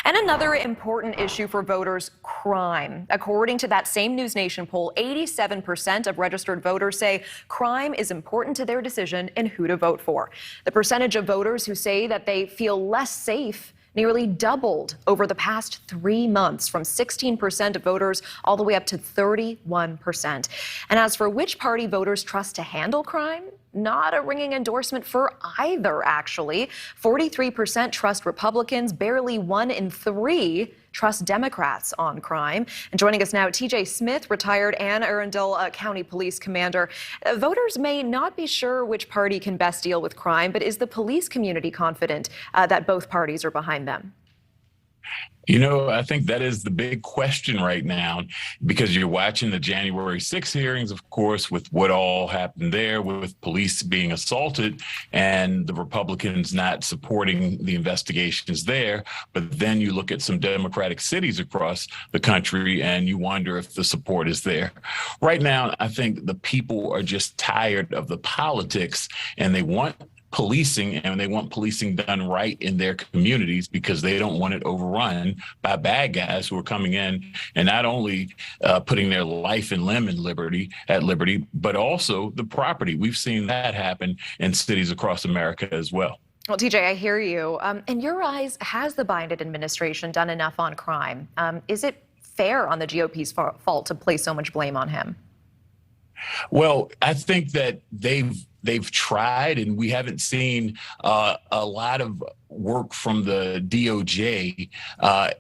And another important issue for voters, crime. According to that same NewsNation poll, 87% of registered voters say crime is important to their decision in who to vote for. The percentage of voters who say that they feel less safe nearly doubled over the past 3 months, from 16% of voters all the way up to 31%. And as for which party voters trust to handle crime, not a ringing endorsement for either, actually. 43% trust Republicans, barely 1 in 3 trust Democrats on crime. And joining us now, TJ Smith, retired Anne Arundel County Police Commander. Voters may not be sure which party can best deal with crime, but is the police community confident that both parties are behind them? You know, I think that is the big question right now, because you're watching the January 6 hearings, of course, with what all happened there with police being assaulted and the Republicans not supporting the investigations there. But then you look at some Democratic cities across the country and you wonder if the support is there. Right now, I think the people are just tired of the politics, and they want policing, and they want policing done right in their communities because they don't want it overrun by bad guys who are coming in and not only putting their life and limb in at liberty, but also the property. We've seen that happen in cities across America as well. Well, TJ, I hear you. In your eyes, has the Biden administration done enough on crime? Is it fair on the GOP's fault to place so much blame on him? Well, I think that they've tried, and we haven't seen a lot of work from the DOJ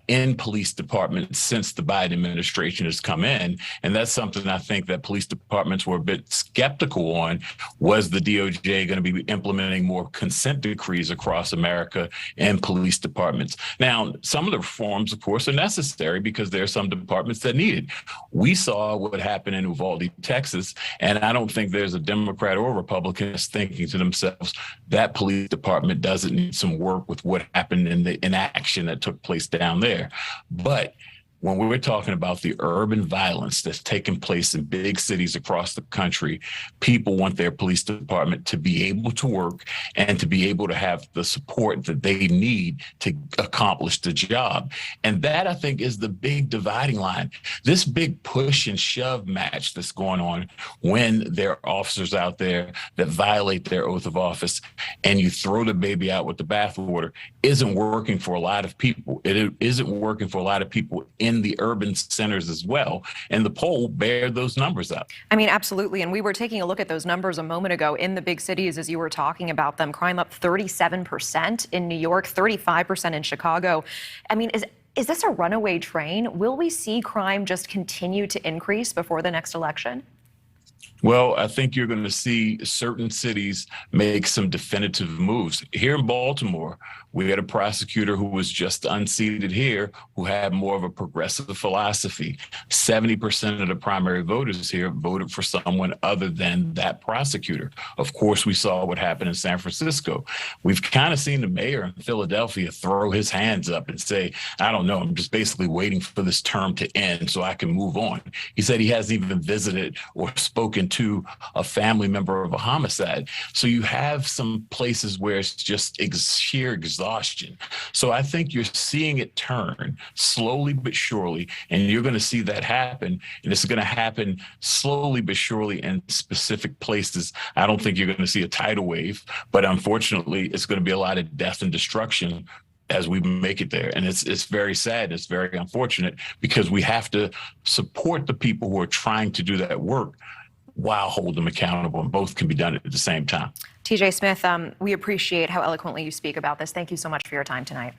in police departments since the Biden administration has come in. And that's something I think that police departments were a bit skeptical on. Was the DOJ going to be implementing more consent decrees across America in police departments? Now, some of the reforms, of course, are necessary because there are some departments that need it. We saw what happened in Uvalde, Texas, and I don't think there's a Democrat or Republican thinking to themselves that police department doesn't need some work with what happened in the inaction that took place down there. But when we were talking about the urban violence that's taking place in big cities across the country, people want their police department to be able to work and to be able to have the support that they need to accomplish the job. And that, I think, is the big dividing line. This big push and shove match that's going on when there are officers out there that violate their oath of office and you throw the baby out with the bathwater isn't working for a lot of people. It isn't working for a lot of people in the urban centers as well. And the poll bear those numbers up. I mean, absolutely. And we were taking a look at those numbers a moment ago in the big cities as you were talking about them. Crime up 37% in New York, 35% in Chicago. I mean, is this a runaway train? Will we see crime just continue to increase before the next election? Well, I think you're going to see certain cities make some definitive moves. Here in Baltimore, we had a prosecutor who was just unseated here who had more of a progressive philosophy. 70% of the primary voters here voted for someone other than that prosecutor. Of course, we saw what happened in San Francisco. We've kind of seen the mayor in Philadelphia throw his hands up and say, I don't know, I'm just basically waiting for this term to end so I can move on. He said he hasn't even visited or spoken to a family member of a homicide. So you have some places where it's just sheer exhaustion. So I think you're seeing it turn slowly but surely, and you're going to see that happen. And it's going to happen slowly but surely in specific places. I don't think you're going to see a tidal wave, but unfortunately, it's going to be a lot of death and destruction as we make it there. And it's very sad. It's very unfortunate because we have to support the people who are trying to do that work while hold them accountable, and both can be done at the same time. TJ Smith, we appreciate how eloquently you speak about this. Thank you so much for your time tonight.